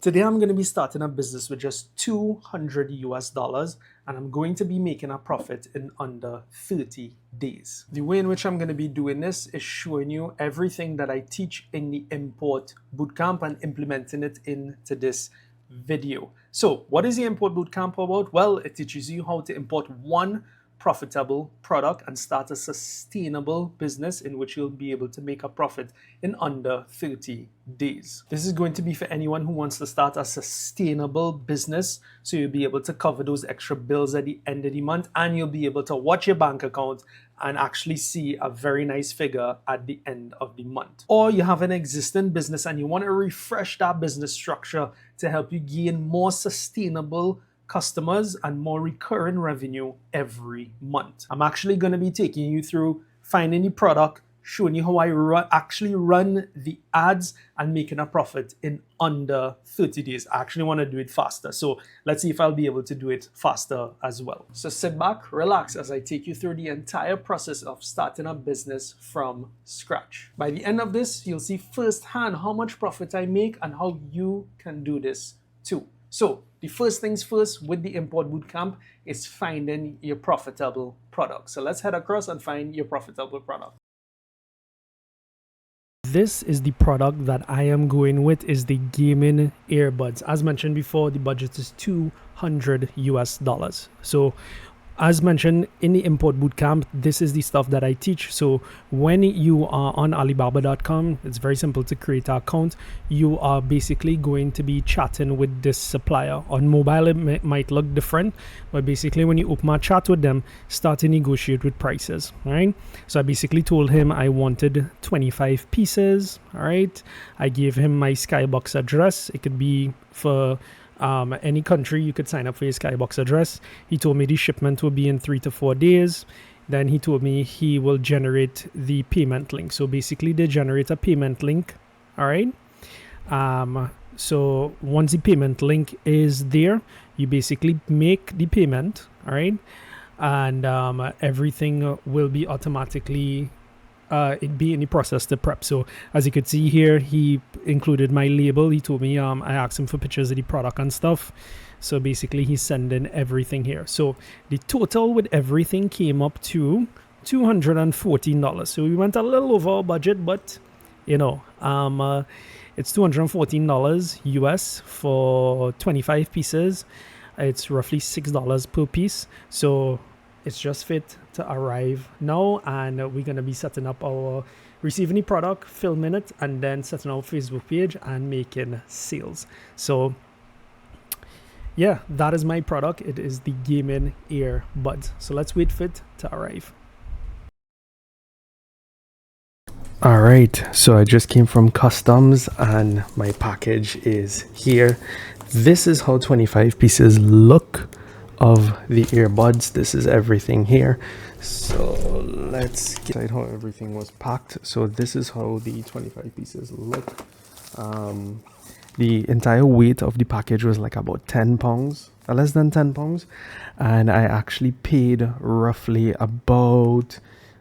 Today I'm going to be starting a business with just $200 and I'm going to be making a profit in under 30 days. The way in which I'm going to be doing this is showing you everything that I teach in the Import Bootcamp and implementing it into this video. So what is the Import Bootcamp about? Well, it teaches you how to import one profitable product and start a sustainable business in which you'll be able to make a profit in under 30 days. This is going to be for anyone who wants to start a sustainable business, so you'll be able to cover those extra bills at the end of the month and you'll be able to watch your bank account and actually see a very nice figure at the end of the month. Or you have an existing business and you want to refresh that business structure to help you gain more sustainable customers and more recurring revenue every month. I'm actually going to be taking you through finding the product, showing you how I actually run the ads and making a profit in under 30 days. I actually want to do it faster. So let's see if I'll be able to do it faster as well. So sit back, relax as I take you through the entire process of starting a business from scratch. By the end of this, you'll see firsthand how much profit I make and how you can do this too. So the first things first with the Import Bootcamp is finding your profitable product. So let's head across and find your profitable product. This is the product that I am going with, is the gaming earbuds. As mentioned before, the budget is $200. So as mentioned in the Import Bootcamp, this is the stuff that I teach. So when you are on Alibaba.com, it's very simple to create an account. You are basically going to be chatting with this supplier. On mobile, it might look different, but basically when you open a chat with them, start to negotiate with prices, right? So I basically told him I wanted 25 pieces, all right? I gave him my Skybox address. It could be for any country. You could sign up for your Skybox address. He told me the shipment will be in 3 to 4 days. Then he told me he will generate the payment link. So basically they generate a payment link. All right. So once the payment link is there, you basically make the payment. All right. And everything will be automatically it be in the process to prep. So as you could see here, he included my label. He told me I asked him for pictures of the product and stuff. So basically he's sending everything here. So the total with everything came up to $214. So we went a little over our budget, but you know, it's $214 US for 25 pieces. It's roughly $6 per piece. So it's just fit to arrive now, and we're going to be setting up our receiving the product, filming it, and then setting our Facebook page and making sales. So yeah, that is my product. It is the gaming earbuds. So let's wait for it to arrive. All right, so I just came from customs and my package is here. This is how 25 pieces look of the earbuds. This is everything here. So let's get how everything was packed. So this is how the 25 pieces look. The entire weight of the package was like about 10 pounds, less than 10 pounds. And I actually paid roughly about,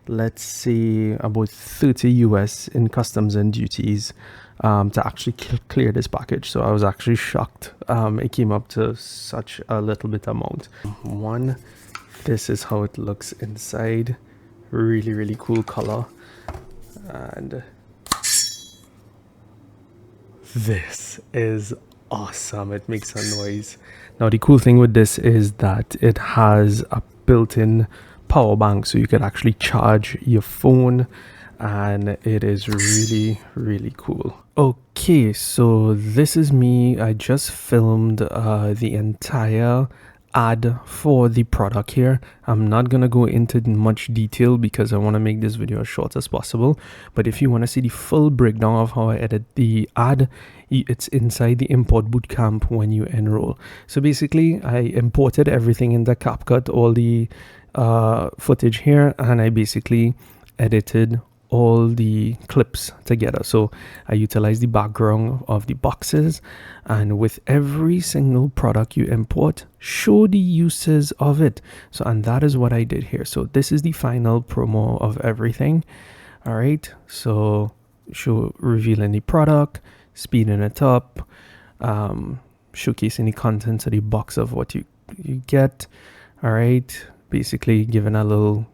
let's say about 30 US in customs and duties to actually clear this package. So I was actually shocked. It came up to such a little bit amount. This is how it looks inside. Really, really cool color. And this is awesome. It makes a noise. Now the cool thing with this is that it has a built-in power bank, so you could actually charge your phone, and it is really, really cool. Okay, so this is me. I just filmed the entire ad for the product here. I'm not gonna go into much detail because I want to make this video as short as possible, but if you want to see the full breakdown of how I edit the ad, it's inside the Import Bootcamp when you enroll. So basically I imported everything in the CapCut, all the footage here, and I basically edited all the clips together. So I utilize the background of the boxes, and with every single product you import, show the uses of it. So, and that is what I did here. So this is the final promo of everything. All right, so show revealing the product, speeding it up, showcasing the contents of the box of what you get. All right, basically giving a little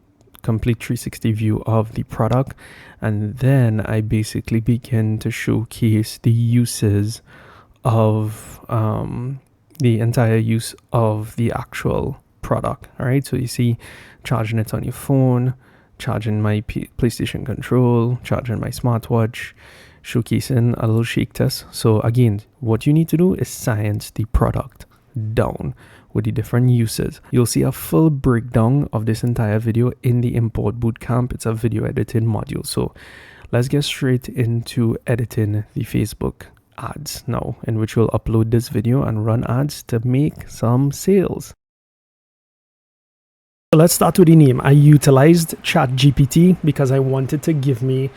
complete 360 view of the product, and then I basically begin to showcase the uses of the entire use of the actual product. All right, so you see charging it on your phone, charging my PlayStation control, charging my smartwatch, showcasing a little shake test. So again, what you need to do is science the product down with the different uses. You'll see a full breakdown of this entire video in the Import Bootcamp. It's a video editing module. So let's get straight into editing the Facebook ads now, in which we'll upload this video and run ads to make some sales. So let's start with the name. I utilized ChatGPT because I wanted to give me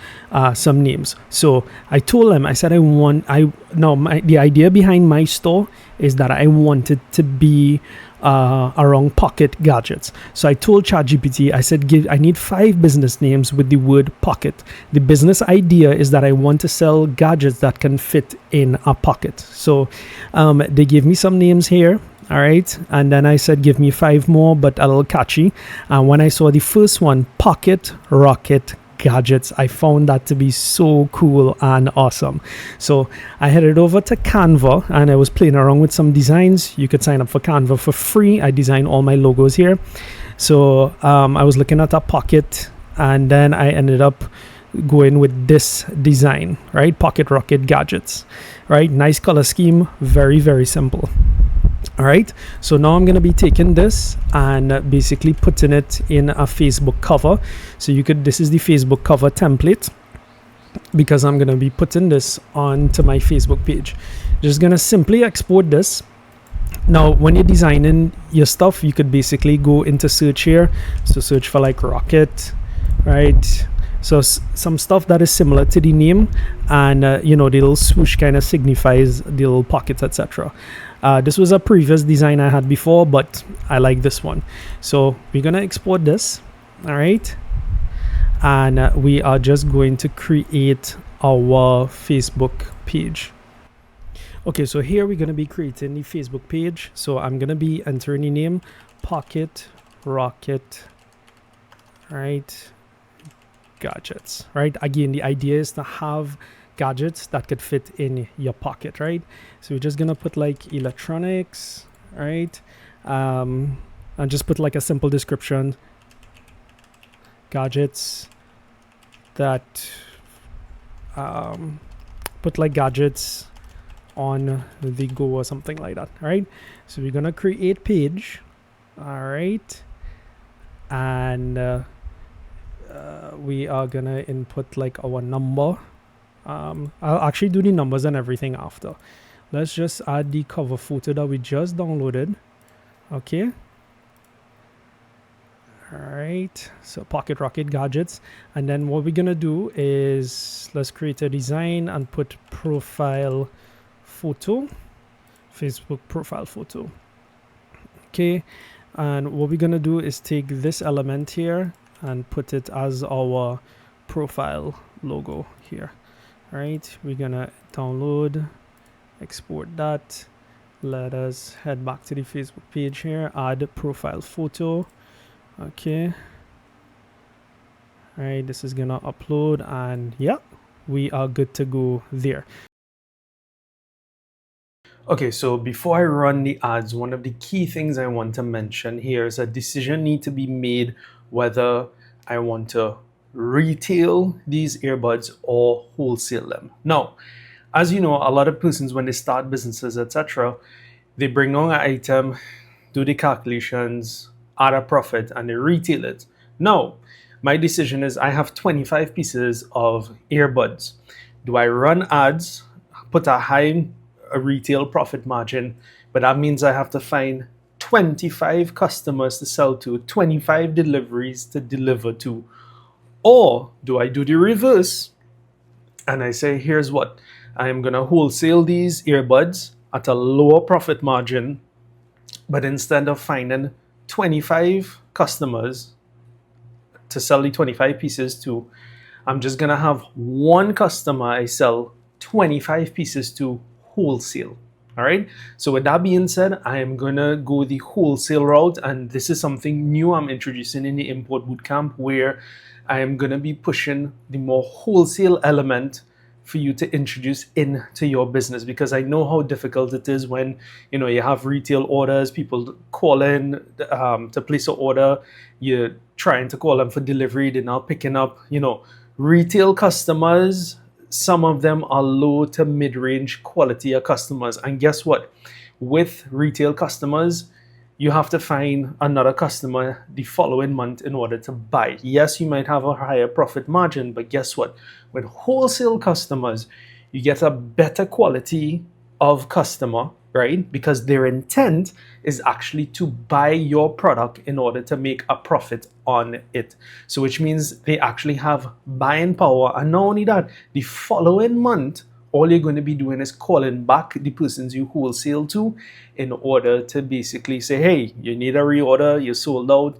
some names. So I told him, I said, the idea behind my store is that I wanted to be around pocket gadgets. So I told ChatGPT, I said, I need 5 business names with the word pocket. The business idea is that I want to sell gadgets that can fit in a pocket. So they gave me some names here. All right, and then I said, give me 5 more, but a little catchy. And when I saw the first one, Pocket Rocket Gadgets, I found that to be so cool and awesome. So I headed over to Canva and I was playing around with some designs. You could sign up for Canva for free. I design all my logos here. So I was looking at a pocket, and then I ended up going with this design, right? Pocket Rocket Gadgets, right? Nice color scheme, very, very simple. All right, so now I'm going to be taking this and basically putting it in a Facebook cover. So this is the Facebook cover template, because I'm going to be putting this onto my Facebook page. Just going to simply export this. Now, when you're designing your stuff, you could basically go into search here. So search for like rocket, right? So some stuff that is similar to the name, and the little swoosh kind of signifies the little pockets, etc. This was a previous design I had before, but I like this one. So we're gonna export this, all right? And we are just going to create our Facebook page. Okay, so here we're gonna be creating the Facebook page. So I'm gonna be entering the name Pocket Rocket, right? Gadgets, right? Again, the idea is to have gadgets that could fit in your pocket, right? So we're just gonna put like electronics, right? And just put like a simple description: gadgets that put like gadgets on the go or something like that. All right, so we're gonna create page, all right, and we are gonna input like our number. I'll actually do the numbers and everything after. Let's just add the cover photo that we just downloaded. Okay, all right, so Pocket Rocket Gadgets. And then what we're gonna do is let's create a design and put profile photo, Facebook profile photo. Okay, and what we're gonna do is take this element here and put it as our profile logo here. All right, we're gonna download, export that. Let us head back to the Facebook page here, add profile photo. Okay, all right, this is gonna upload, and yeah, we are good to go there. Okay, so before I run the ads, one of the key things I want to mention here is a decision need to be made whether I want to retail these earbuds or wholesale them. Now, as you know, a lot of persons, when they start businesses, etc., they bring on an item, do the calculations, add a profit, and they retail it. Now, my decision is I have 25 pieces of earbuds. Do I run ads, put a high retail profit margin, but that means I have to find 25 customers to sell to, 25 deliveries to deliver to? Or do I do the reverse and I say, here's what, I am going to wholesale these earbuds at a lower profit margin, but instead of finding 25 customers to sell the 25 pieces to, I'm just going to have one customer I sell 25 pieces to wholesale. All right. So with that being said, I am gonna go the wholesale route, and this is something new I'm introducing in the import bootcamp, where I am gonna be pushing the more wholesale element for you to introduce into your business, because I know how difficult it is when you have retail orders, people call in to place an order, you're trying to call them for delivery, they're not picking up. Retail customers, some of them are low to mid-range quality of customers, and guess what? With retail customers, you have to find another customer the following month in order to buy. Yes, you might have a higher profit margin, but guess what? With wholesale customers, you get a better quality of customer, right? Because their intent is actually to buy your product in order to make a profit on it. So which means they actually have buying power. And not only that, the following month, all you're going to be doing is calling back the persons you wholesale to in order to basically say, hey, you need a reorder, you're sold out,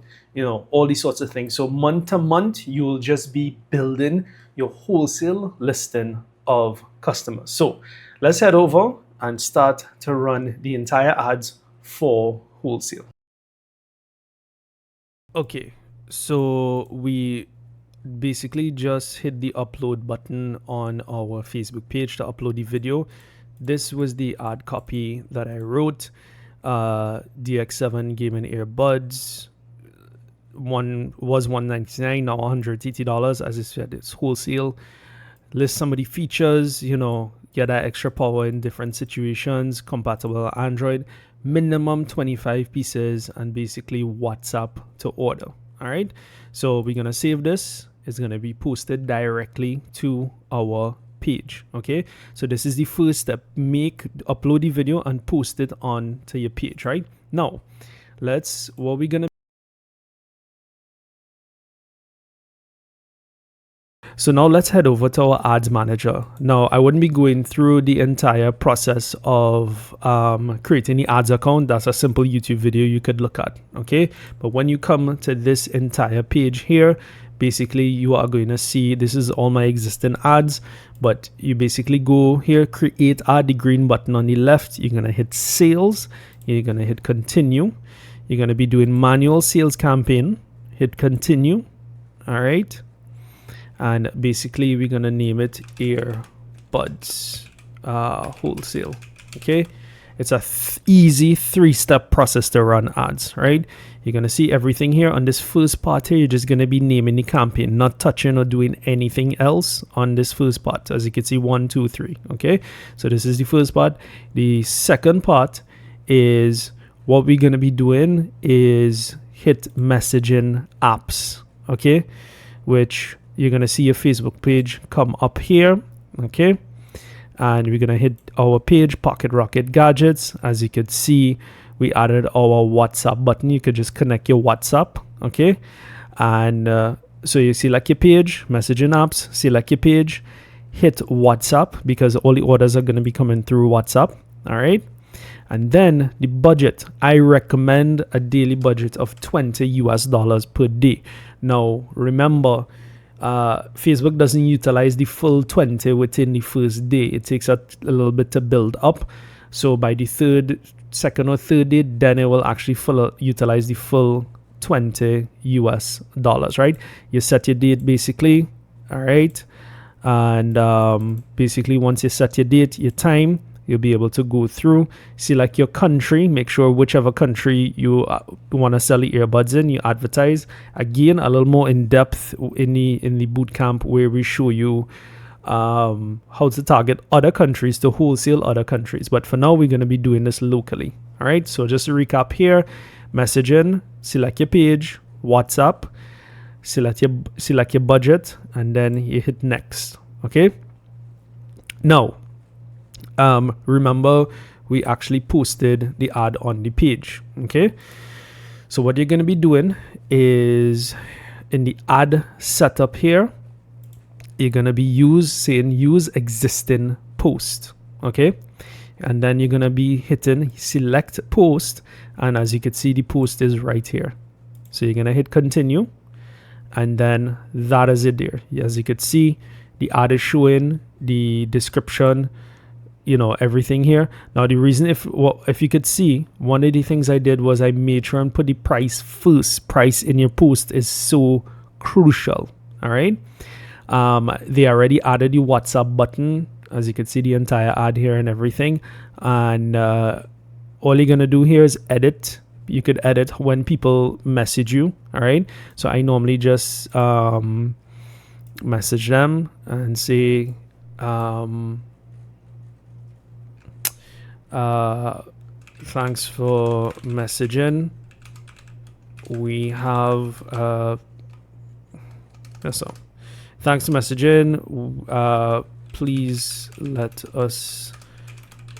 all these sorts of things. So month to month, you'll just be building your wholesale listing of customers. So let's head over and start to run the entire ads for wholesale. Okay, so we basically just hit the upload button on our Facebook page to upload the video. This was the ad copy that I wrote. DX7 gaming earbuds. One was $199, now $180. As I said, it's wholesale. List some of the features, get that extra power in different situations, compatible with Android, minimum 25 pieces, and basically WhatsApp to order. All right, so we're gonna save this. It's gonna be posted directly to our page. Okay, so this is the first step. Upload the video and post it on to your page. Right now, what we're gonna So now let's head over to our ads manager. Now, I wouldn't be going through the entire process of creating the ads account. That's a simple YouTube video you could look at, okay? But when you come to this entire page here, basically you are going to see, this is all my existing ads, but you basically go here, create ad, the green button on the left. You're going to hit sales. You're going to hit continue. You're going to be doing manual sales campaign. Hit continue. All right. And basically we're gonna name it earbuds wholesale. Okay, it's a easy 3-step process to run ads, right? You're gonna see everything here on this first part here. You're just gonna be naming the campaign, not touching or doing anything else on this first part. As you can see, 1, 2, 3. Okay, so this is the first part. The second part is what we're gonna be doing is hit messaging apps. Okay, which you're going to see your Facebook page come up here, okay? And we're going to hit our page, Pocket Rocket Gadgets. As you can see, we added our WhatsApp button. You could just connect your WhatsApp, okay? And so you select your page, messaging apps, select your page, hit WhatsApp, because all the orders are going to be coming through WhatsApp, all right? And then the budget, I recommend a daily budget of $20 per day. Now, remember, Facebook doesn't utilize the full 20 within the first day. It takes a little bit to build up. So by the second or third day, then it will actually utilize the full $20, right? You set your date basically, all right? And basically once you set your date, your time, you'll be able to go through, select your country, make sure whichever country you want to sell the earbuds in, you advertise. Again, a little more in depth in the bootcamp, where we show you how to target other countries to wholesale other countries. But for now, we're going to be doing this locally. All right. So just to recap here, messaging, select your page, WhatsApp, select your budget, and then you hit next. Okay. Now, remember, we actually posted the ad on the page. Okay, so what you're going to be doing is in the ad setup here, you're going to be saying use existing post. Okay, and then you're going to be hitting select post, and as you can see, the post is right here. So you're going to hit continue, and then that is it there. As you can see, the ad is showing the description, everything here. Now the reason, if you could see, one of the things I did was I made sure and put the price first. Price in your post is so crucial. All right. They already added the WhatsApp button, as you can see the entire ad here and everything. And all you're gonna do here is edit. You could edit when people message you. All right. So I normally just message them and say, thanks for messaging. We have so thanks for messaging. Please let us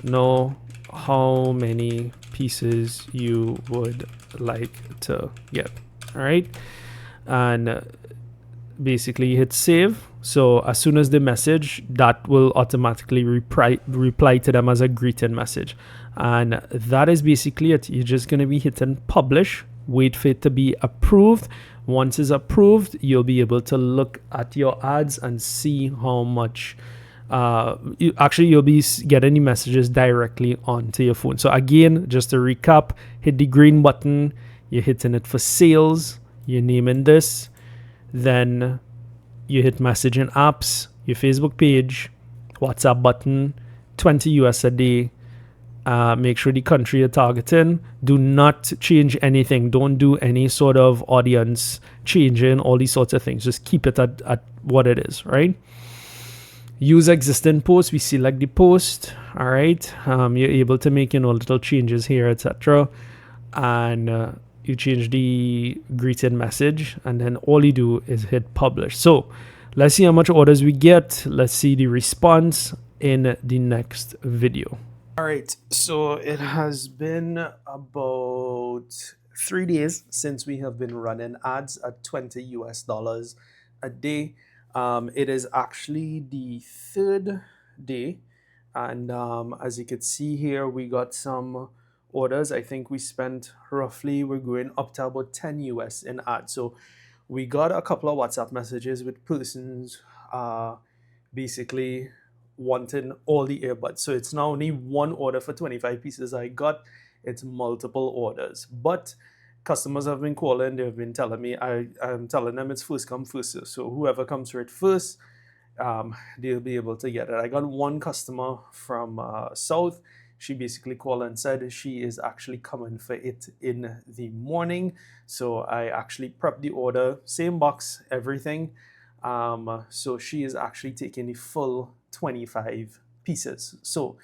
know how many pieces you would like to get. All right. And basically hit save. So as soon as they message, that will automatically reply to them as a greeting message. And that is basically it. You're just going to be hitting publish, wait for it to be approved. Once it's approved, you'll be able to look at your ads and see how much you'll be getting the messages directly onto your phone. So again, just to recap, hit the green button, you're hitting it for sales, you're naming this, then you hit messaging apps, your Facebook page, WhatsApp button, 20 US a day. Make sure the country you're targeting. Do not change anything. Don't do any sort of audience changing, all these sorts of things. Just keep it at what it is, right? Use existing posts. We select the post. All right. You're able to make little changes here, etc. And you change the greeting message, and then all you do is hit publish. So let's see how much orders we get. Let's see the response in the next video. All right, so it has been about 3 days since we have been running ads at 20 US dollars a day. It is actually the third day, and as you can see here, we got some orders. I think we spent roughly, we're going up to about 10 US in ads. So we got a couple of WhatsApp messages with persons basically wanting all the earbuds. So it's not only one order for 25 pieces I got, it's multiple orders. But customers have been calling, they've been telling me, I'm telling them it's first come, first serve. So whoever comes for it first, they'll be able to get it. I got one customer from South. She basically called and said she is actually coming for it in the morning. So I actually prepped the order, same box, everything. So she is actually taking the full 25 pieces. So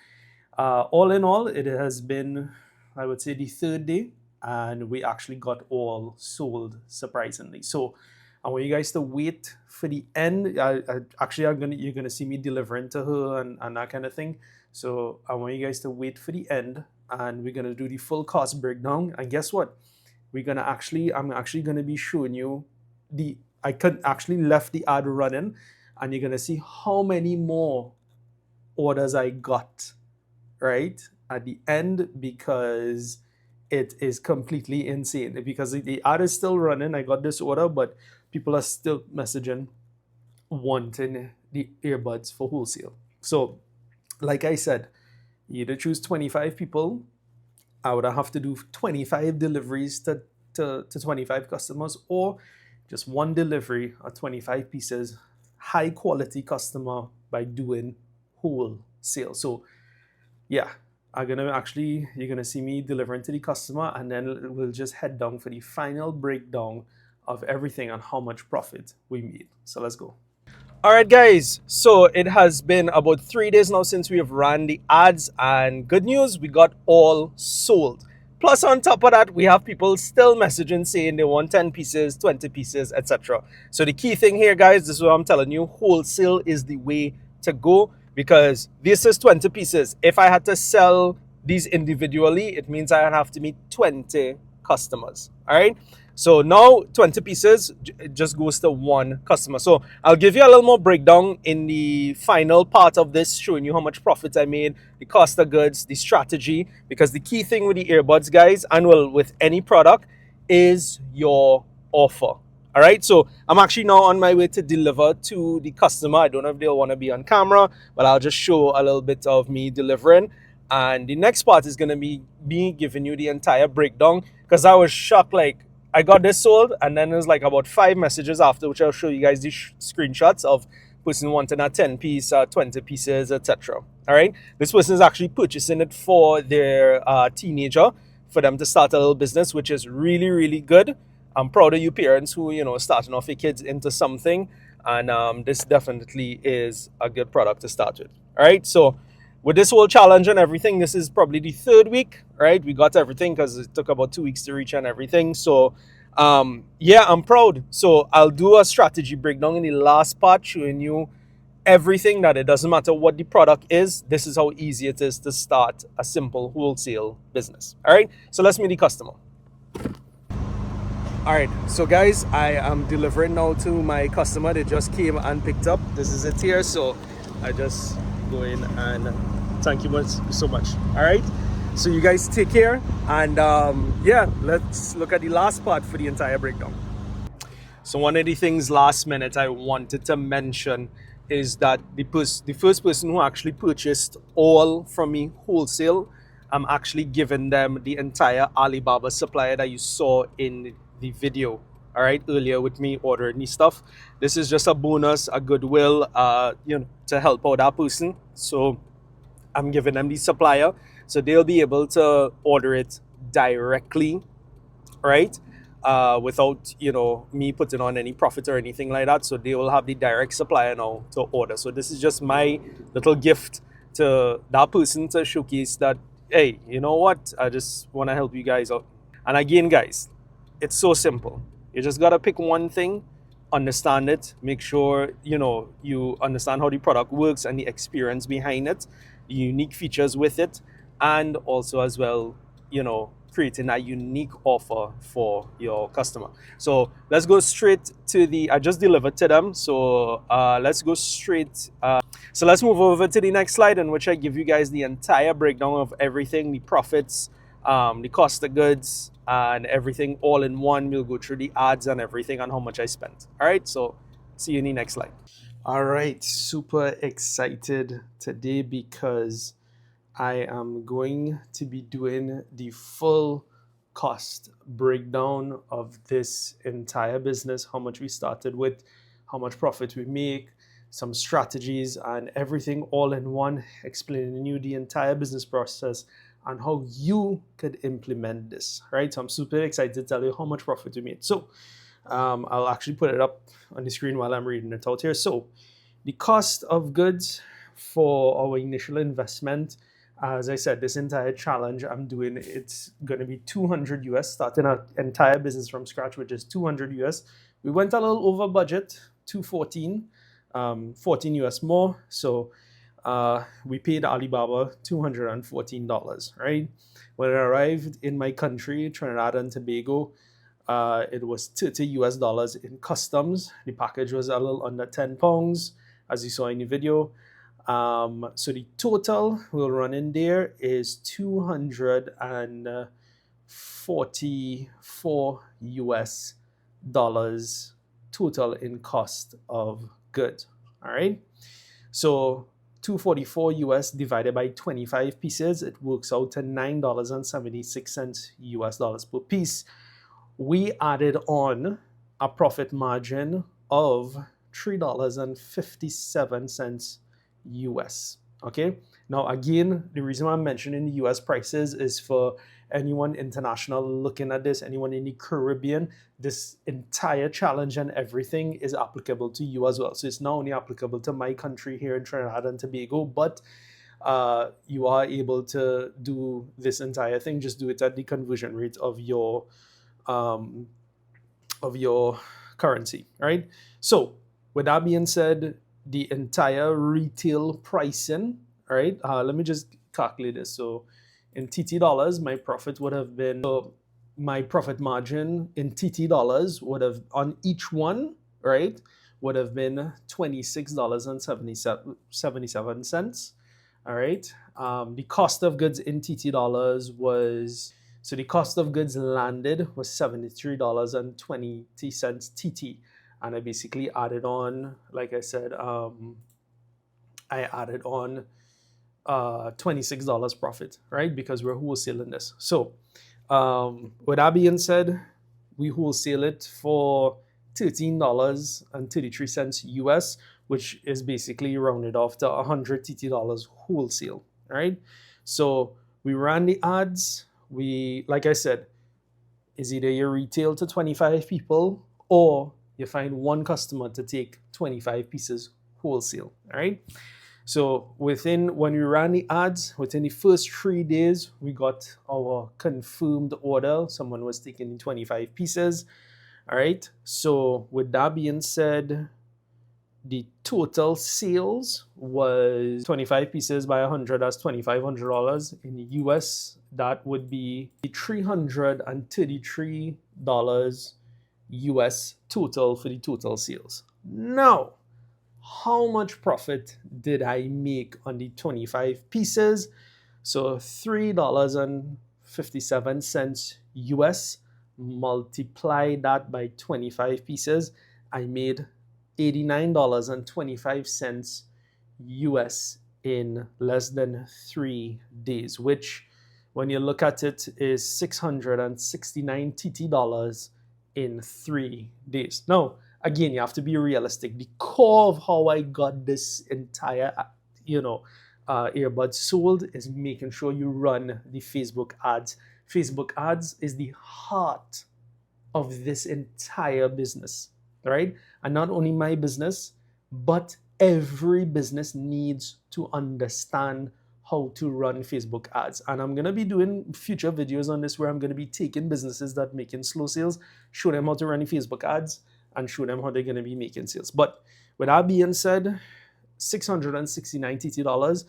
all in all, it has been, I would say, the third day, and we actually got all sold, surprisingly. So I want you guys to wait for the end. You're gonna see me delivering to her and that kind of thing. So I want you guys to wait for the end, and we're gonna do the full cost breakdown. And guess what? I'm actually gonna be showing you I could actually left the ad running, and you're gonna see how many more orders I got right at the end, because it is completely insane. Because the ad is still running, I got this order, but people are still messaging wanting the earbuds for wholesale. So like I said, you either choose 25 people, I would have to do 25 deliveries to 25 customers, or just one delivery of 25 pieces, high quality customer, by doing wholesale. So yeah, you're gonna see me delivering to the customer, and then we'll just head down for the final breakdown of everything and how much profit we made. So let's go. All right, guys, so it has been about 3 days now since we have ran the ads, and good news, we got all sold. Plus, on top of that, we have people still messaging saying they want 10 pieces, 20 pieces, etc. So the key thing here, guys, this is what I'm telling you, wholesale is the way to go, because this is 20 pieces. If I had to sell these individually, it means I have to meet 20 customers. All right. So now 20 pieces just goes to one customer. So I'll give you a little more breakdown in the final part of this, showing you how much profit I made, the cost of goods, the strategy, because the key thing with the earbuds, guys, and well, with any product, is your offer. All right, so I'm actually now on my way to deliver to the customer. I don't know if they'll want to be on camera, but I'll just show a little bit of me delivering. And the next part is going to be me giving you the entire breakdown, because I was shocked. Like, I got this sold, and then there's like about 5 messages after, which I'll show you guys the screenshots of person wanting a 10 piece, 20 pieces, etc. All right, this person is actually purchasing it for their teenager, for them to start a little business, which is really, really good. I'm proud of you parents who, starting off your kids into something. And this definitely is a good product to start with. All right. So with this whole challenge and everything, this is probably the 3rd week, right? We got everything because it took about 2 weeks to reach and everything. So, yeah, I'm proud. So I'll do a strategy breakdown in the last part, showing you everything, that it doesn't matter what the product is. This is how easy it is to start a simple wholesale business. All right. So let's meet the customer. All right, so guys, I am delivering now to my customer. They just came and picked up. This is it here. So I just go in and thank you so much. All right, so you guys take care. And yeah, let's look at the last part for the entire breakdown. So one of the things last minute I wanted to mention is that the first person who actually purchased all from me wholesale, I'm actually giving them the entire Alibaba supplier that you saw in the video, all right, earlier with me ordering the stuff. This is just a bonus, a goodwill, to help out that person. So I'm giving them the supplier, so they'll be able to order it directly, right? Without me putting on any profit or anything like that. So they will have the direct supplier now to order. So this is just my little gift to that person to showcase that, hey, you know what? I just want to help you guys out. And again, guys, it's so simple. You just gotta pick one thing, understand it, make sure you understand how the product works and the experience behind it, the unique features with it, and also as well, creating a unique offer for your customer. So let's go straight to I just delivered to them. So let's go straight. So let's move over to the next slide, in which I give you guys the entire breakdown of everything, the profits, the cost of goods, and everything all in one. We'll go through the ads and everything and how much I spent. All right, so see you in the next slide. All right, super excited today because I am going to be doing the full cost breakdown of this entire business, how much we started with, how much profit we make, some strategies, and everything all in one, explaining you the entire business process and how you could implement this, right? So I'm super excited to tell you how much profit we made. So I'll actually put it up on the screen while I'm reading it out here. So the cost of goods for our initial investment, as I said, this entire challenge I'm doing, it's going to be 200 US, starting an entire business from scratch, which is 200 US. We went a little over budget, 214, 14 US more. So we paid Alibaba $214, right? When it arrived in my country, Trinidad and Tobago, it was $30 in customs. The package was a little under 10 pounds, as you saw in the video. So the total we'll run in there is $244 US total in cost of goods. All right. So 244 US divided by 25 pieces, it works out to $9.76 US dollars per piece. We added on a profit margin of $3.57 US. Okay. Now, again, the reason why I'm mentioning the US prices is for anyone international looking at this, anyone in the Caribbean, this entire challenge and everything is applicable to you as well. So it's not only applicable to my country here in Trinidad and Tobago, but you are able to do this entire thing. Just do it at the conversion rate of your currency, right? So with that being said, the entire retail pricing, all right, let me just calculate this. So in TT dollars, my profit would have been, so my profit margin in TT dollars would have, on each one, right, would have been $26.77. All right. The cost of goods in TT dollars was So the cost of goods landed was $73.20 TT. And I basically added on, like I said, I added on $26 profit, right? Because we're wholesaling this. So with that being said, we wholesale it for $13.33 US, which is basically rounded off to $100 wholesale. All right. So we ran the ads. Like I said, is either you retail to 25 people or you find one customer to take 25 pieces wholesale. All right. So when we ran the ads, within the first 3 days, we got our confirmed order. Someone was taking 25 pieces. All right. So with that being said, the total sales was 25 pieces by 100. That's $2,500 in the US. That would be $333 US total for the total sales. Now, how much profit did I make on the 25 pieces? So $3.57 US, multiply that by 25 pieces, I made $89.25 US in less than 3 days, which when you look at it is 669 TT dollars in 3 days. Now, again, you have to be realistic. The core of how I got this entire, earbud sold is making sure you run the Facebook ads. Facebook ads is the heart of this entire business, right? And not only my business, but every business needs to understand how to run Facebook ads. And I'm going to be doing future videos on this where I'm going to be taking businesses that making slow sales, show them how to run the Facebook ads, and show them how they're going to be making sales. But with that being said, $669 TT dollars,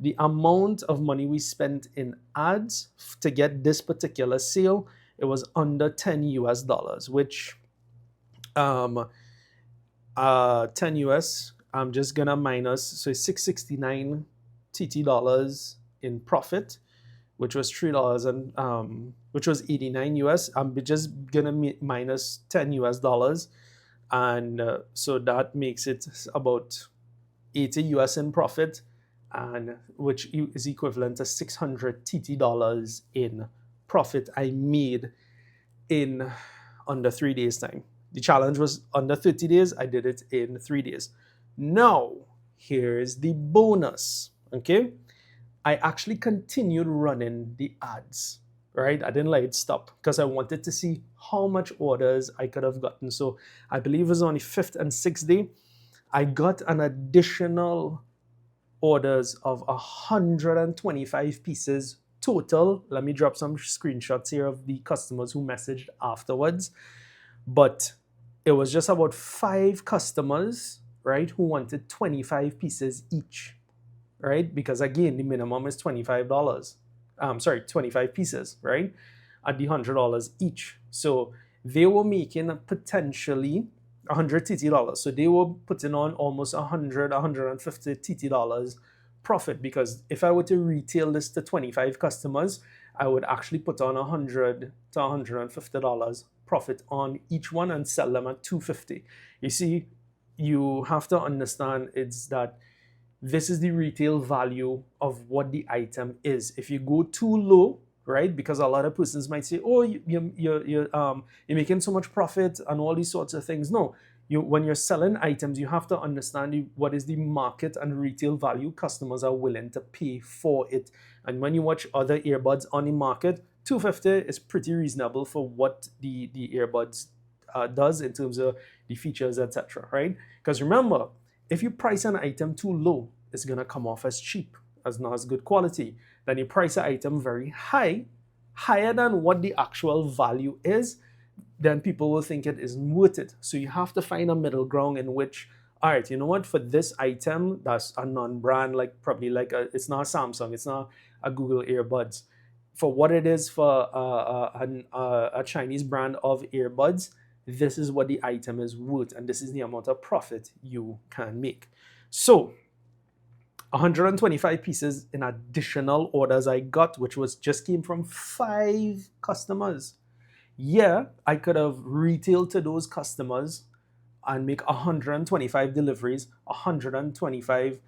the amount of money we spent in ads to get this particular sale, it was under 10 US dollars, which 10 US, I'm just gonna minus, so it's 669 TT dollars in profit, which was $3 and which was 89 US. I'm just gonna minus 10 US dollars, and so that makes it about 80 US in profit, and which is equivalent to 600 TT dollars in profit I made in under 3 days time. The challenge was under 30 days. I did it in 3 days. Now, here's the bonus. Okay, I actually continued running the ads, right? I didn't let it stop because I wanted to see how much orders I could have gotten. So I believe it was on the 5th and 6th day, I got an additional orders of 125 pieces total. Let me drop some screenshots here of the customers who messaged afterwards. But it was just about 5 customers, right, who wanted 25 pieces each, right? Because again, the minimum is $25. 25 pieces, right? At the $100 each. So they were making potentially 100 TT dollars. So they were putting on almost 150 TT dollars profit, because if I were to retail this to 25 customers, I would actually put on 100 to 150 dollars profit on each one and sell them at 250. You see, you have to understand it's that this is the retail value of what the item is. If you go too low, right, because a lot of persons might say, oh, you're making so much profit and all these sorts of things. No, when you're selling items, you have to understand what is the market and retail value customers are willing to pay for it. And when you watch other earbuds on the market, $250 is pretty reasonable for what the earbuds does in terms of the features, etc. Right? Because remember, if you price an item too low, it's gonna come off as cheap, as not as good quality. Then you price an item very high, higher than what the actual value is, then people will think it isn't worth it. So you have to find a middle ground in which, all right, you know what, for this item that's a non-brand, like probably like it's not a Samsung, it's not a Google earbuds, for what it is for a Chinese brand of earbuds, this is what the item is worth, and this is the amount of profit you can make. So 125 pieces in additional orders I got, which was just came from 5 customers. Yeah, I could have retailed to those customers and make 125 deliveries, 125,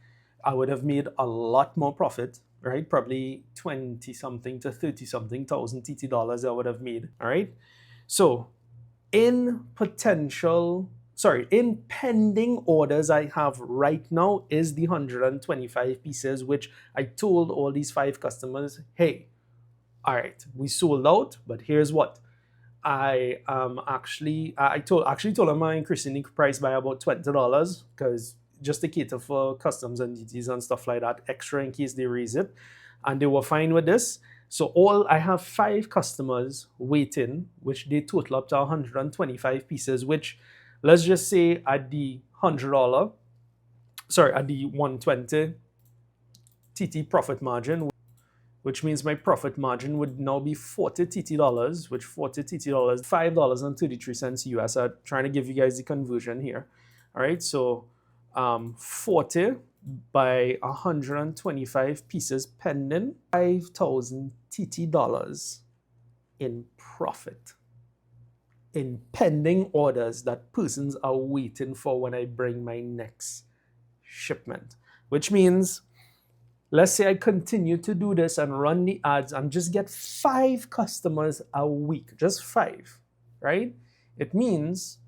I would have made a lot more profit, right? Probably 20 something to 30 something thousand TT dollars I would have made, all right? So in pending orders I have right now is the 125 pieces, which I told all these 5 customers, hey, all right, we sold out, but here's what. I told them I'm increasing the price by about $20 because just to cater for customs and duties and stuff like that, extra in case they raise it, and they were fine with this. So I have 5 customers waiting, which they total up to 125 pieces. Which, let's just say at the $100, at the 120 TT profit margin, which means my profit margin would now be 40 TT dollars, which 40 TT dollars, $5.33 US. I'm trying to give you guys the conversion here. All right, so 40 by 125 pieces pending, 5,000 TT dollars in profit. In pending orders that persons are waiting for when I bring my next shipment, which means, let's say I continue to do this and run the ads and just get 5 customers a week, just 5, right? It means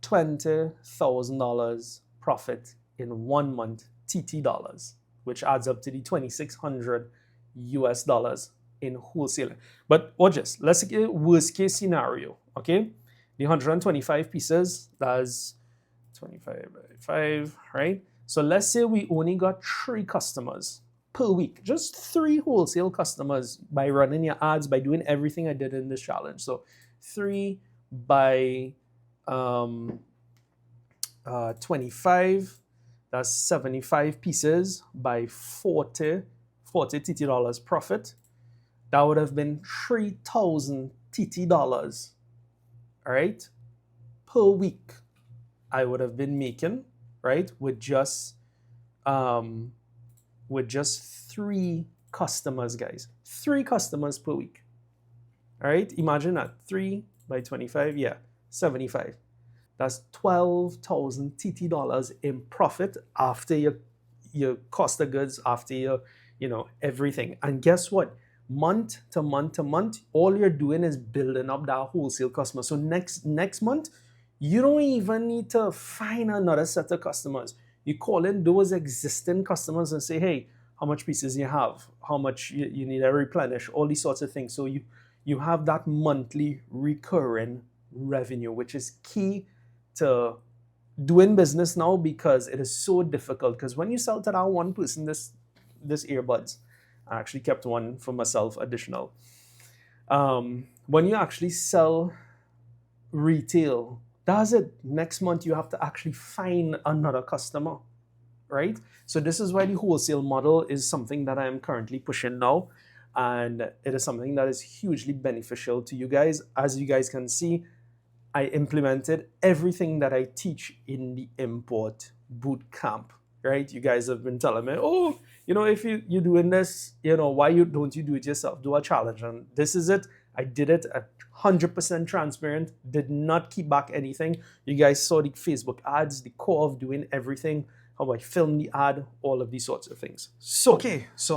$20,000 profit in 1 month TT dollars, which adds up to the 2,600 US dollars in wholesale. But let's get worst case scenario, okay? The 125 pieces, that's 25 by 5, right? So let's say we only got 3 customers per week, just 3 wholesale customers by running your ads, by doing everything I did in this challenge. So 3 by 25, that's 75 pieces by 40 TT dollars profit. That would have been 3,000 TT dollars, all right, per week I would have been making, right, with just 3 customers, guys. 3 customers per week. All right, imagine that. 3 by 25, yeah, 75. That's 12,000 TT dollars in profit after your cost of goods, after your, everything. And guess what? Month to month to month, all you're doing is building up that wholesale customer. So next month, you don't even need to find another set of customers. You call in those existing customers and say, hey, how much pieces you have, how much you need to replenish, all these sorts of things. So you have that monthly recurring revenue, which is key to doing business now, because it is so difficult. Because when you sell to that one person this earbuds, I actually kept one for myself additional. When you actually sell retail, that's it. Next month you have to actually find another customer, right? So this is why the wholesale model is something that I am currently pushing now, and it is something that is hugely beneficial to you guys. As you guys can see, I implemented everything that I teach in the import bootcamp, right? You guys have been telling me, oh, if you're doing this, why don't you do it yourself? Do a challenge. And this is it. I did it at 100% transparent, did not keep back anything. You guys saw the Facebook ads, the core of doing everything, how I filmed the ad, all of these sorts of things. So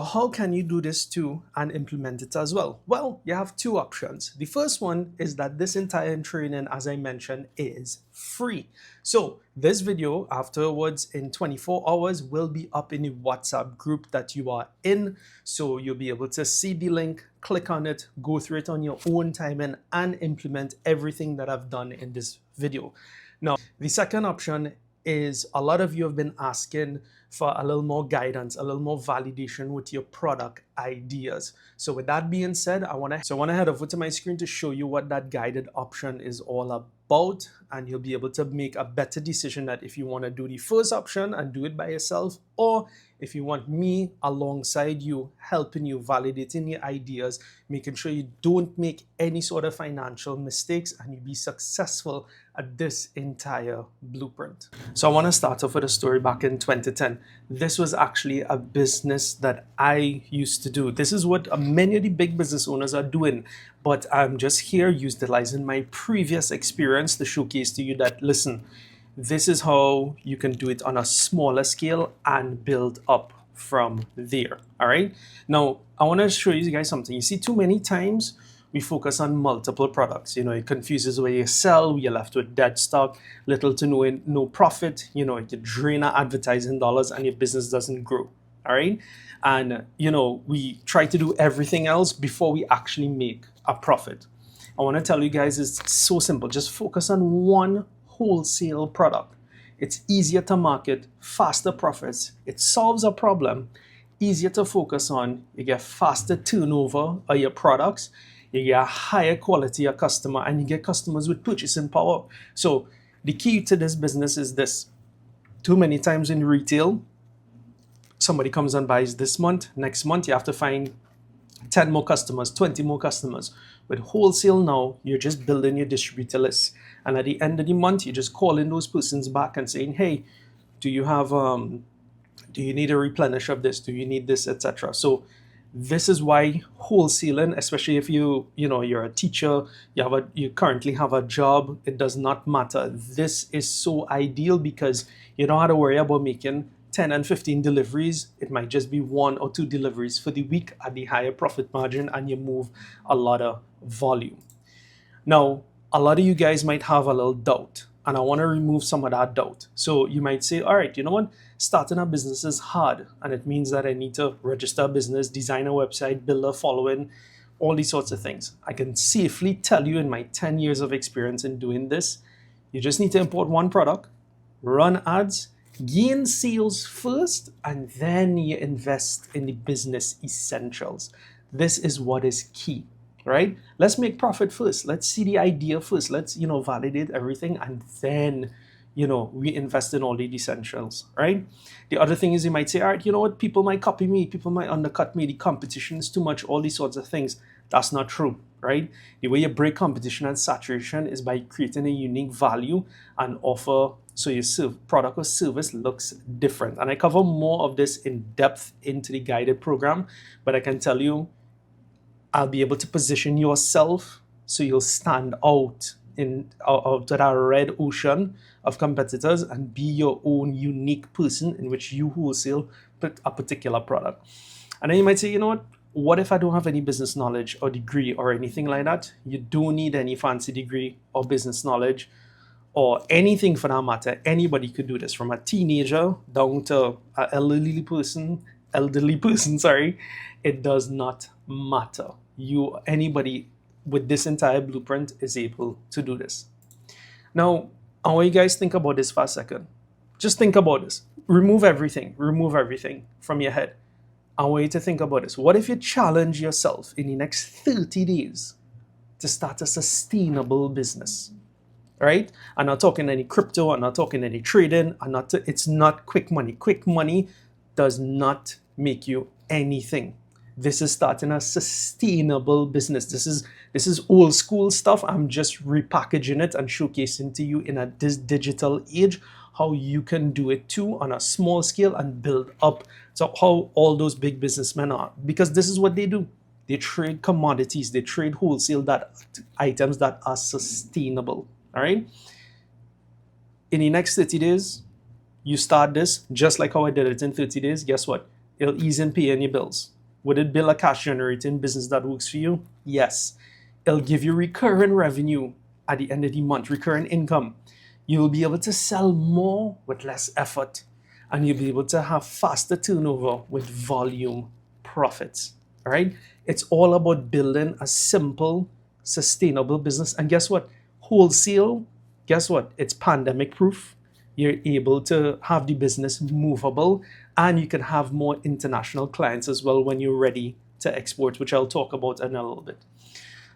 how can you do this too and implement it as well? Well, you have 2 options. The first one is that this entire training, as I mentioned, is free. So this video afterwards in 24 hours will be up in the WhatsApp group that you are in. So you'll be able to see the link, click on it, go through it on your own time and implement everything that I've done in this video. Now, the second option is a lot of you have been asking for a little more guidance, a little more validation with your product ideas. So with that being said, I want to head over to my screen to show you what that guided option is all about, and you'll be able to make a better decision that if you want to do the first option and do it by yourself, or if you want me alongside you, helping you, validating your ideas, making sure you don't make any sort of financial mistakes and you be successful at this entire blueprint. So I want to start off with a story back in 2010. this was actually a business that I used to do. This is what many of the big business owners are doing, but I'm just here utilizing my previous experience to showcase to you that, listen, this is how you can do it on a smaller scale and build up from there. All right. Now, I want to show you guys something. You see, too many times we focus on multiple products. It confuses where you sell, you're left with dead stock, little to no profit. You drain our advertising dollars and your business doesn't grow. All right. And, we try to do everything else before we actually make a profit. I want to tell you guys it's so simple. Just focus on one wholesale product. It's easier to market, faster profits. It solves a problem, easier to focus on. You get faster turnover of your products. You get a higher quality of customer, and you get customers with purchasing power. So the key to this business is this. Too many times in retail, somebody comes and buys this month. Next month, you have to find 10 more customers, 20 more customers. With wholesale now, you're just building your distributor list. And at the end of the month, you're just calling those persons back and saying, hey, do you need a replenish of this? Do you need this, etc.? So this is why wholesaling, especially if you're a teacher, you currently have a job, it does not matter. This is so ideal because you don't have to worry about making 10 and 15 deliveries. It might just be 1 or 2 deliveries for the week at the higher profit margin, and you move a lot of volume. Now, a lot of you guys might have a little doubt, and I want to remove some of that doubt. So you might say, all right, you know what? Starting a business is hard, and it means that I need to register a business, design a website, build a following, all these sorts of things. I can safely tell you in my 10 years of experience in doing this, you just need to import one product, run ads, gain sales first, and then you invest in the business essentials. This is what is key, right? Let's make profit first. Let's see the idea first. Let's, validate everything, and then, we invest in all the essentials, right? The other thing is you might say, all right, you know what? People might copy me. People might undercut me. The competition is too much, all these sorts of things. That's not true, right? The way you break competition and saturation is by creating a unique value and offer so your product or service looks different. And I cover more of this in depth into the guided program, but I can tell you, I'll be able to position yourself so you'll stand out of that red ocean of competitors and be your own unique person in which you wholesale a particular product. And then you might say, you know what if I don't have any business knowledge or degree or anything like that? You don't need any fancy degree or business knowledge or anything for that matter. Anybody could do this, from a teenager down to an elderly person, it does not matter. Anybody with this entire blueprint is able to do this. Now, I want you guys think about this for a second. Just think about this. Remove everything from your head. I want you to think about this. What if you challenge yourself in the next 30 days to start a sustainable business? Right? I'm not talking any crypto. I'm not talking any trading. It's not quick money. Quick money does not make you anything. This is starting a sustainable business. This is old school stuff. I'm just repackaging it and showcasing to you in this digital age how you can do it too on a small scale and build up. So how all those big businessmen are, because this is what they do. They trade commodities. They trade wholesale items that are sustainable. All right. In the next 30 days, you start this just like how I did it in 30 days. Guess what? It'll ease in paying your bills. Would it build a cash generating business that works for you? Yes. It'll give you recurring revenue at the end of the month, recurring income. You'll be able to sell more with less effort, and you'll be able to have faster turnover with volume profits. All right. It's all about building a simple, sustainable business. And guess what? Wholesale, guess what? It's pandemic proof. You're able to have the business movable, and you can have more international clients as well when you're ready to export, which I'll talk about in a little bit.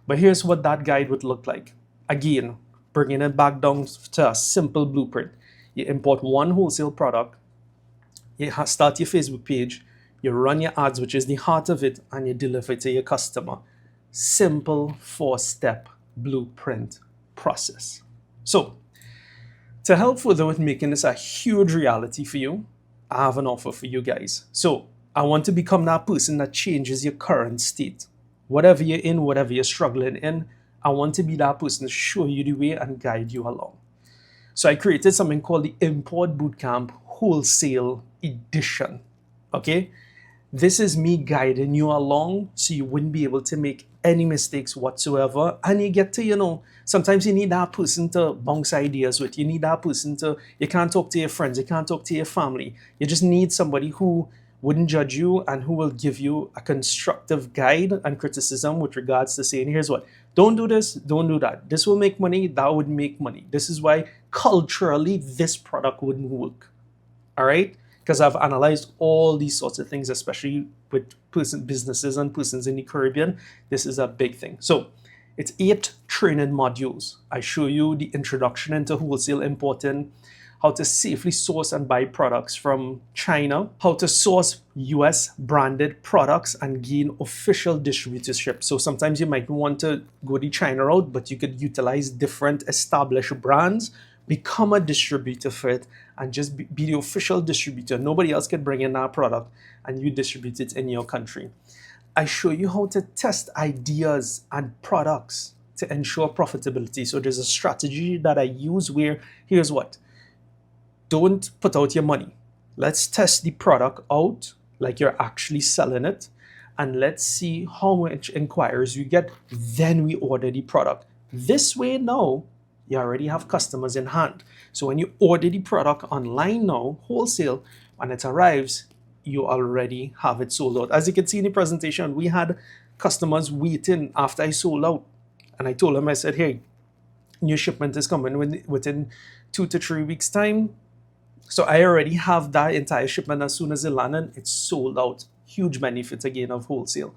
But here's what that guide would look like. Again, bringing it back down to a simple blueprint. You import one wholesale product, you start your Facebook page, you run your ads, which is the heart of it, and you deliver it to your customer. Simple 4-step blueprint process. So, to help further with making this a huge reality for you, I have an offer for you guys. So I want to become that person that changes your current state. Whatever you're in, whatever you're struggling in, I want to be that person to show you the way and guide you along. So I created something called the Import Bootcamp Wholesale Edition. Okay? This is me guiding you along so you wouldn't be able to make any mistakes whatsoever. And you get to, sometimes you need that person to bounce ideas with. You need that person you can't talk to your friends, you can't talk to your family. You just need somebody who wouldn't judge you and who will give you a constructive guide and criticism with regards to saying, here's what, don't do this, don't do that. This will make money, that would make money. This is why culturally this product wouldn't work. All right? Because I've analyzed all these sorts of things, especially with businesses and persons in the Caribbean. This is a big thing. So it's 8 training modules. I show you the introduction into wholesale importing, how to safely source and buy products from China, how to source US branded products and gain official distributorship. So sometimes you might want to go the China route, but you could utilize different established brands, become a distributor for it, and just be the official distributor. Nobody else can bring in that product and you distribute it in your country. I show you how to test ideas and products to ensure profitability. So there's a strategy that I use where, here's what, don't put out your money. Let's test the product out like you're actually selling it, and let's see how much inquiries we get. Then we order the product. This way now, you already have customers in hand. So when you order the product online now, wholesale, when it arrives, you already have it sold out. As you can see in the presentation, we had customers waiting after I sold out. And I told them, I said, hey, new shipment is coming within 2 to 3 weeks time. So I already have that entire shipment. As soon as it landed, it's sold out. Huge benefit again of wholesale.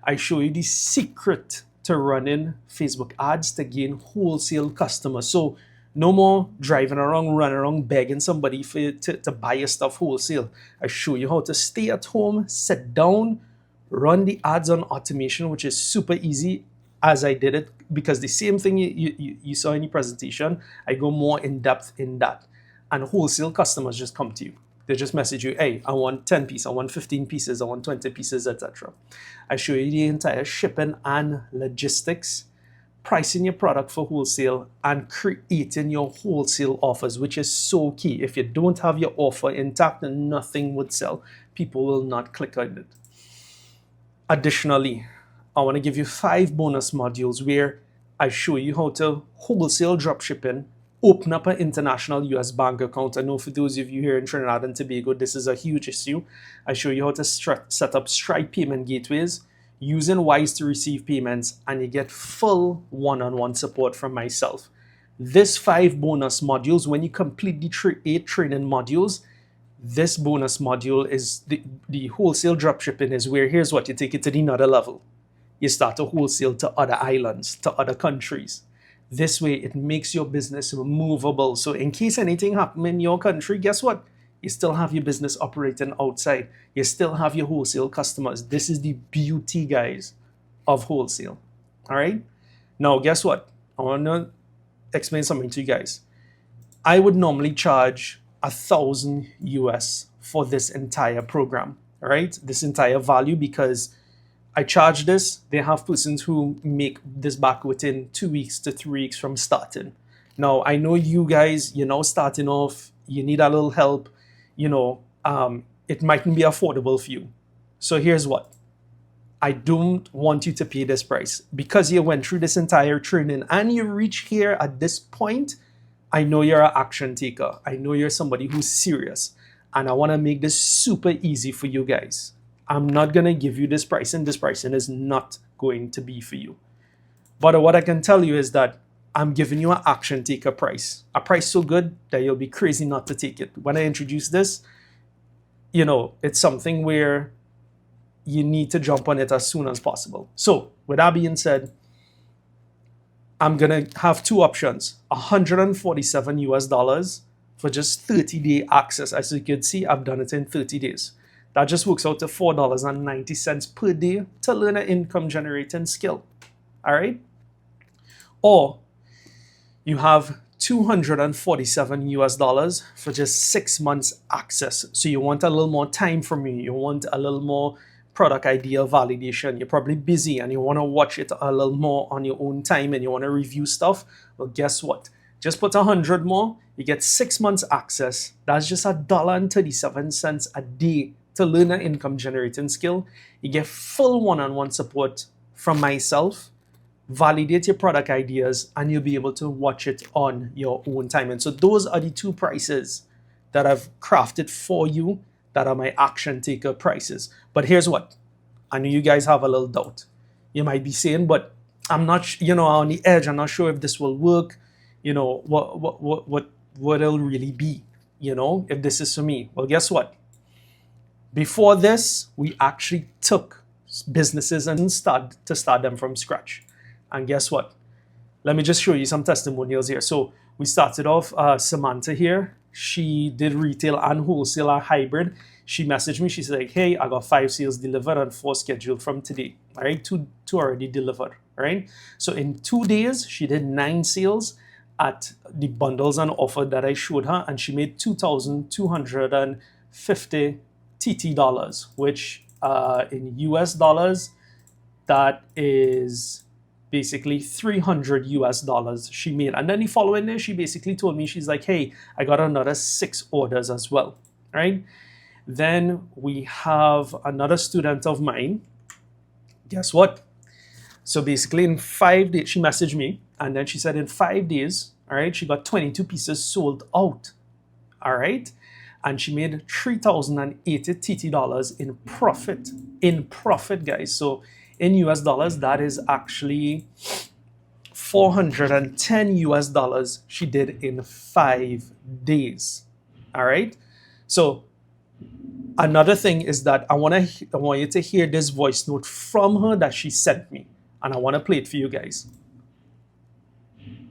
I show you the secret to running Facebook ads to gain wholesale customers. So no more driving around, running around, begging somebody to buy your stuff wholesale. I show you how to stay at home, sit down, run the ads on automation, which is super easy as I did it, because the same thing you saw in the presentation, I go more in depth in that. And wholesale customers just come to you. They just message you, hey, I want 10 pieces, I want 15 pieces, I want 20 pieces, etc. I show you the entire shipping and logistics, pricing your product for wholesale, and creating your wholesale offers, which is so key. If you don't have your offer intact, then nothing would sell. People will not click on it. Additionally, I want to give you 5 bonus modules where I show you how to wholesale dropshipping, open up an international US bank account. I know for those of you here in Trinidad and Tobago, this is a huge issue. I show you how to set up Stripe payment gateways, using Wise to receive payments, and you get full one-on-one support from myself. This 5 bonus modules, when you complete the 8 training modules, this bonus module is the wholesale dropshipping is where, here's what, you take it to another level. You start to wholesale to other islands, to other countries. This way, it makes your business movable. So in case anything happens in your country, guess what? You still have your business operating outside. You still have your wholesale customers. This is the beauty, guys, of wholesale. All right? Now, guess what? I want to explain something to you guys. I would normally charge $1,000 US for this entire program, all right? This entire value, because I charge this. They have persons who make this back within 2 weeks to 3 weeks from starting. Now, I know you guys, you're now starting off, you need a little help, it mightn't be affordable for you. So here's what. I don't want you to pay this price. Because you went through this entire training and you reach here at this point, I know you're an action taker. I know you're somebody who's serious. And I want to make this super easy for you guys. I'm not going to give you this pricing. This pricing is not going to be for you. But what I can tell you is that I'm giving you an action taker price. A price so good that you'll be crazy not to take it. When I introduce this, it's something where you need to jump on it as soon as possible. So with that being said, I'm going to have 2 options. $147 US for just 30-day access. As you can see, I've done it in 30 days. That just works out to $4.90 per day to learn an income generating skill. All right? Or you have $247 for just 6 months access. So you want a little more time from me. You want a little more product idea validation. You're probably busy and you want to watch it a little more on your own time and you want to review stuff. Well, guess what? Just put 100 more. You get 6 months access. That's just $1.37 a day to learn an income generating skill. You get full one-on-one support from myself, validate your product ideas, and you'll be able to watch it on your own time. And so those are the two prices that I've crafted for you that are my action taker prices. But here's what, I know you guys have a little doubt. You might be saying, but I'm not, on the edge. I'm not sure if this will work. What it'll really be, if this is for me. Well, guess what? Before this, we actually took businesses and start them from scratch. And guess what? Let me just show you some testimonials here. So we started off, Samantha here. She did retail and wholesale and hybrid. She messaged me. She said, like, hey, I got 5 sales delivered and 4 scheduled from today. All right, two already delivered. All right. So in 2 days, she did 9 sales at the bundles and offer that I showed her, and she made $2,250 TT dollars, which in US dollars, that is basically $300 she made. And then the following day, she basically told me, she's like, hey, I got another 6 orders as well, right? Then we have another student of mine. Guess what? So basically in 5 days, she messaged me, and then she said in 5 days, all right, she got 22 pieces sold out, all right? And she made $3,080 TT dollars in profit. In profit, guys. So in US dollars, that is actually $410 she did in 5 days. All right. So another thing is that I want you to hear this voice note from her that she sent me, and I want to play it for you guys.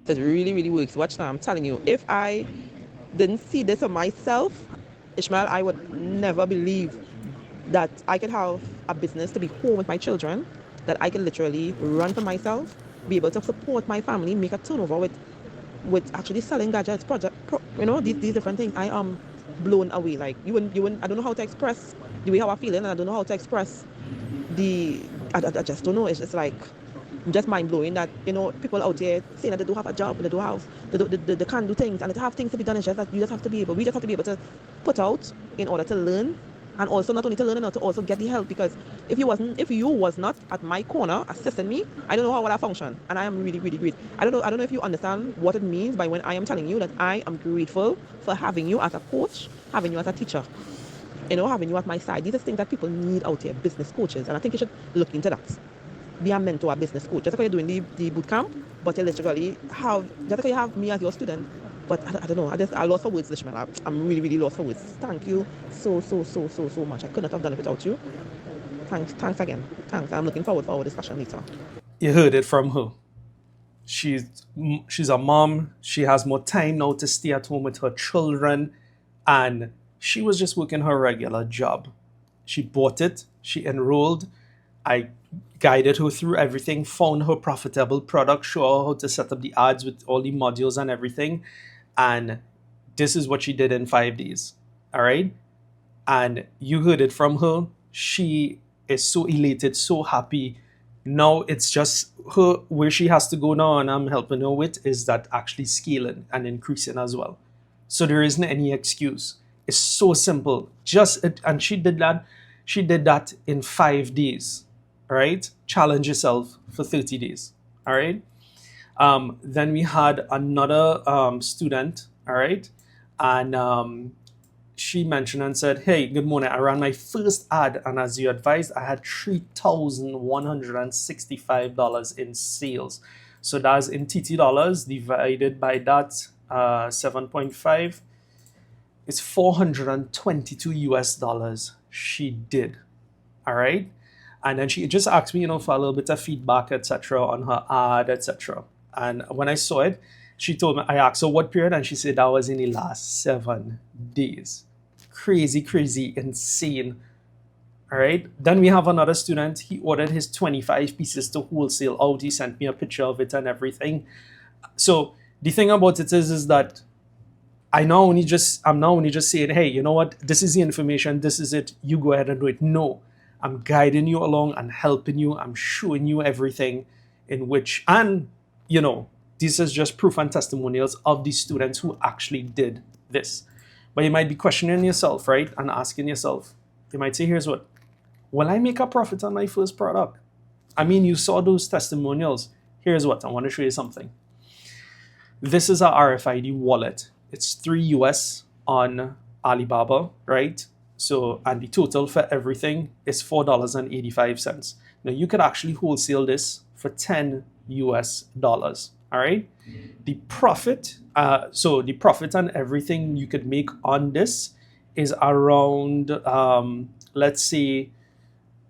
That really, really works. Watch now. I'm telling you, if I didn't see this for myself, Ishmael, I would never believe that I could have a business to be home with my children, that I could literally run for myself, be able to support my family, make a turnover with actually selling gadgets, these different things. I am blown away. Like you wouldn't, I don't know how to express the way how I feel, and I don't know how to express I just don't know. It's just like just mind blowing that people out there saying that they don't have a job, they don't have they can't do things, and they have things to be done. It's just that we just have to be able to put out in order to learn, and also not only to learn, and to also get the help. Because if you was not at my corner assisting me, I don't know how would I function. And I am really, really grateful. I don't know if you understand what it means by when I am telling you that I am grateful for having you as a coach, having you as a teacher, having you at my side. These are things that people need out here, business coaches, and I think you should look into that. Be a mentor, a business coach. Just like you're doing the boot camp, but you literally just like you have me as your student. But I don't know. I lost for words, Ishmael. I'm really, really lost for words. Thank you so much. I could not have done it without you. Thanks again. Thanks. I'm looking forward for our discussion later. You heard it from her. She's a mom. She has more time now to stay at home with her children, and she was just working her regular job. She bought it. She enrolled. I guided her through everything, found her profitable product, show her how to set up the ads with all the modules and everything. And this is what she did in 5 days. All right. And you heard it from her. She is so elated, so happy. Now it's just her, where she has to go now, and I'm helping her with, is that actually scaling and increasing as well. So there isn't any excuse. It's so simple. And she did that. She did that in 5 days. All right. Challenge yourself for 30 days. All right. Then we had another student. All right. And she mentioned and said, hey, good morning. I ran my first ad, and as you advised, I had $3,165 in sales. So that's in TT dollars divided by that 7.5. It's $422 she did. All right. And then she just asked me, for a little bit of feedback, etc., on her ad, etc. And when I saw it, she told me, I asked her what period, and she said that was in the last 7 days. Crazy, insane. All right. Then we have another student. He ordered his 25 pieces to wholesale out. He sent me a picture of it and everything. So The thing about it is that I'm now only just saying, hey, you know what? This is the information. This is it. You go ahead and do it. No, I'm guiding you along and helping you. I'm showing you everything in which, and this is just proof and testimonials of the students who actually did this. But you might be questioning yourself, right? And asking yourself, you might say, here's what, will I make a profit on my first product? I mean, you saw those testimonials. Here's what, I want to show you something. This is a RFID wallet. It's $3 on Alibaba, right? So, and the total for everything is $4.85. Now, you could actually wholesale this for $10. All right. The profit, so the profit on everything you could make on this is around, let's say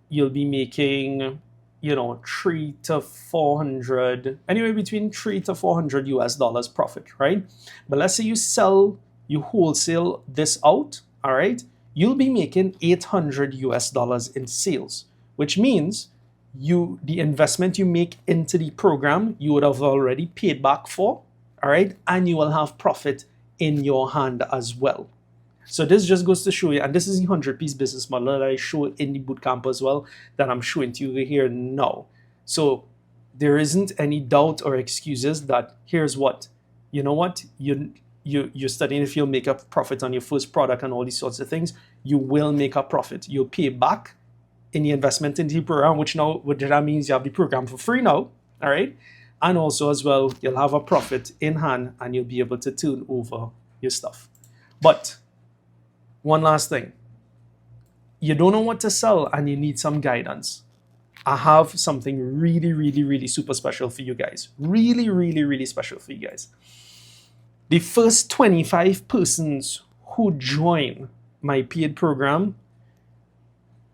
you'll be making, 3 to 400, anywhere between 3 to 400 US dollars profit, right? But let's say you wholesale this out, all right? You'll be making 800 US dollars in sales, which means the investment you make into the program, you would have already paid back for, all right? And you will have profit in your hand as well. So this just goes to show you, and this is the 100-piece business model that I show in the bootcamp as well, that I'm showing to you here now. So there isn't any doubt or excuses that here's what, you know what, you're studying if you'll make a profit on your first product and all these sorts of things, you will make a profit. You'll pay back in the investment into the program, which that means you have the program for free now, all right? And also as well, you'll have a profit in hand and you'll be able to turn over your stuff. But one last thing, you don't know what to sell and you need some guidance. I have something really, really, really super special for you guys. Really, really, really special for you guys. The first 25 persons who join my paid program,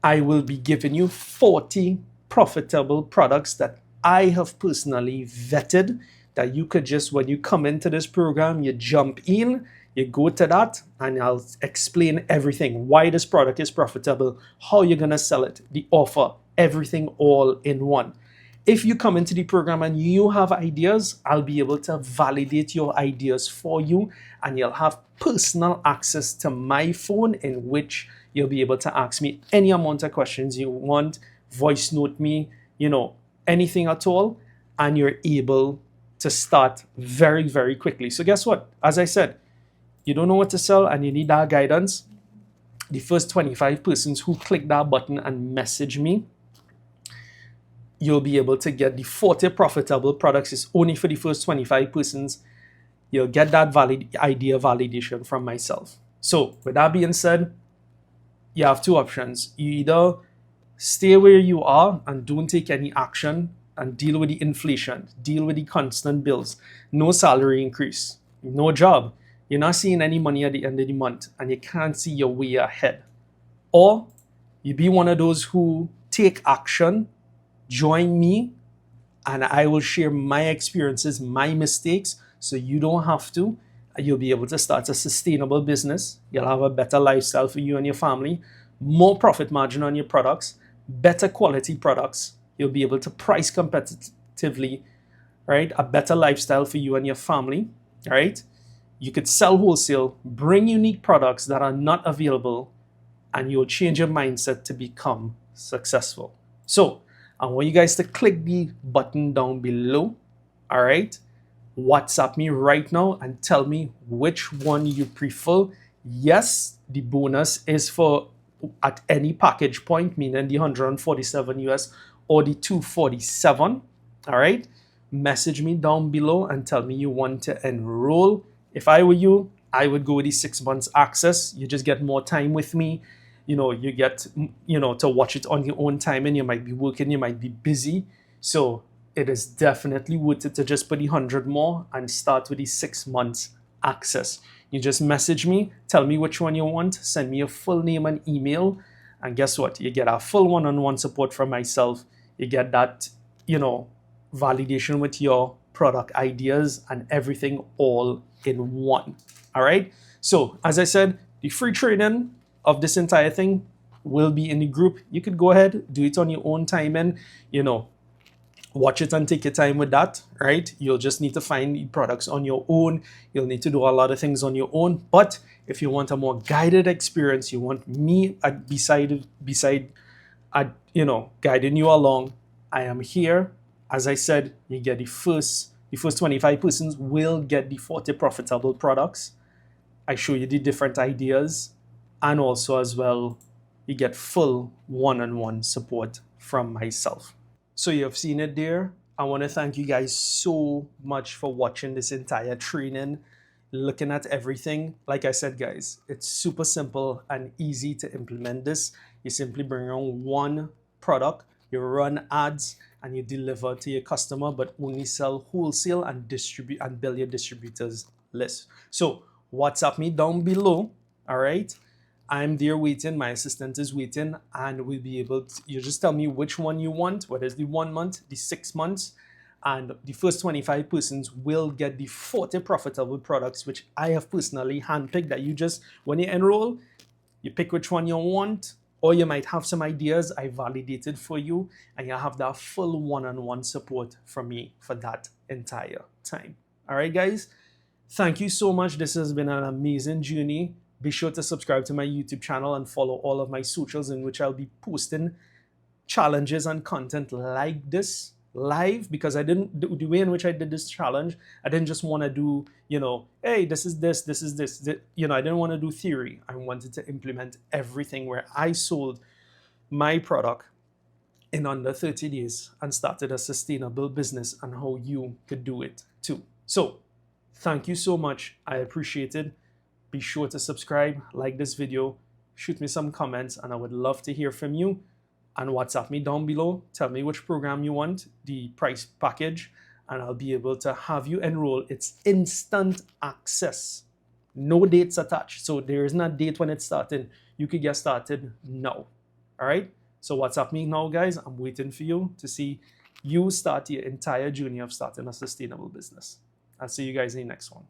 I will be giving you 40 profitable products that I have personally vetted, that you could just, when you come into this program, you jump in, you go to that, and I'll explain everything, why this product is profitable, how you're going to sell it, the offer, everything all in one. If you come into the program and you have ideas, I'll be able to validate your ideas for you, and you'll have personal access to my phone in which you'll be able to ask me any amount of questions you want, voice note me, anything at all, and you're able to start very, very quickly. So guess what? As I said, you don't know what to sell and you need that guidance. The first 25 persons who click that button and message me, you'll be able to get the 40 profitable products. It's only for the first 25 persons. You'll get that idea validation from myself. So with that being said, you have two options. You either stay where you are and don't take any action and deal with the inflation, deal with the constant bills, no salary increase, no job. You're not seeing any money at the end of the month and you can't see your way ahead. Or you be one of those who take action, join me, and I will share my experiences, my mistakes, so you don't have to. You'll be able to start a sustainable business. You'll have a better lifestyle for you and your family, more profit margin on your products, better quality products. You'll be able to price competitively, right? A better lifestyle for you and your family, right? You could sell wholesale, bring unique products that are not available, and you'll change your mindset to become successful. So I want you guys to click the button down below, all right? WhatsApp me right now and tell me which one you prefer. Yes, the bonus is for at any package point, meaning the 147 US or the 247, all right? Message me down below and tell me you want to enroll. If I were you, I would go with the 6 months access. You just get more time with me. You get, to watch it on your own time, and you might be working, you might be busy. So it is definitely worth it to just put the 100 more and start with the 6 months access. You just message me, tell me which one you want, send me your full name and email, and guess what? You get a full one-on-one support from myself. You get that, validation with your product ideas and everything all in one. All right. So as I said, the free training of this entire thing will be in the group. You could go ahead, do it on your own time, and watch it and take your time with that, right? You'll just need to find the products on your own. You'll need to do a lot of things on your own. But if you want a more guided experience, you want me beside guiding you along, I am here. As I said, you get the first 25 persons will get the 40 profitable products. I show you the different ideas, and also as well, you get full one-on-one support from myself. So you have seen it there. I want to thank you guys so much for watching this entire training, looking at everything. Like I said, guys, it's super simple and easy to implement this. You simply bring on one product, you run ads, and you deliver to your customer, but only sell wholesale and distribute and build your distributors list. So WhatsApp me down below, all right? I'm there waiting, my assistant is waiting, and we'll be able to, you just tell me which one you want, whether it's the 1 month, the 6 months, and the first 25 persons will get the 40 profitable products, which I have personally handpicked. That you just, when you enroll, you pick which one you want, or you might have some ideas I validated for you, and you have that full one-on-one support from me for that entire time. All right, guys, thank you so much. This has been an amazing journey. Be sure to subscribe to my YouTube channel and follow all of my socials, in which I'll be posting challenges and content like this live, because I didn't do the way in which I did this challenge. I didn't just want to do, hey, this is this, this is this. I didn't want to do theory. I wanted to implement everything, where I sold my product in under 30 days and started a sustainable business, and how you could do it too. So thank you so much. I appreciate it. Be sure to subscribe, like this video, shoot me some comments, and I would love to hear from you. And WhatsApp me down below. Tell me which program you want, the price package, and I'll be able to have you enroll. It's instant access. No dates attached. So there isn't a date when it's starting. You could get started now. All right? So WhatsApp me now, guys. I'm waiting for you to see you start your entire journey of starting a sustainable business. I'll see you guys in the next one.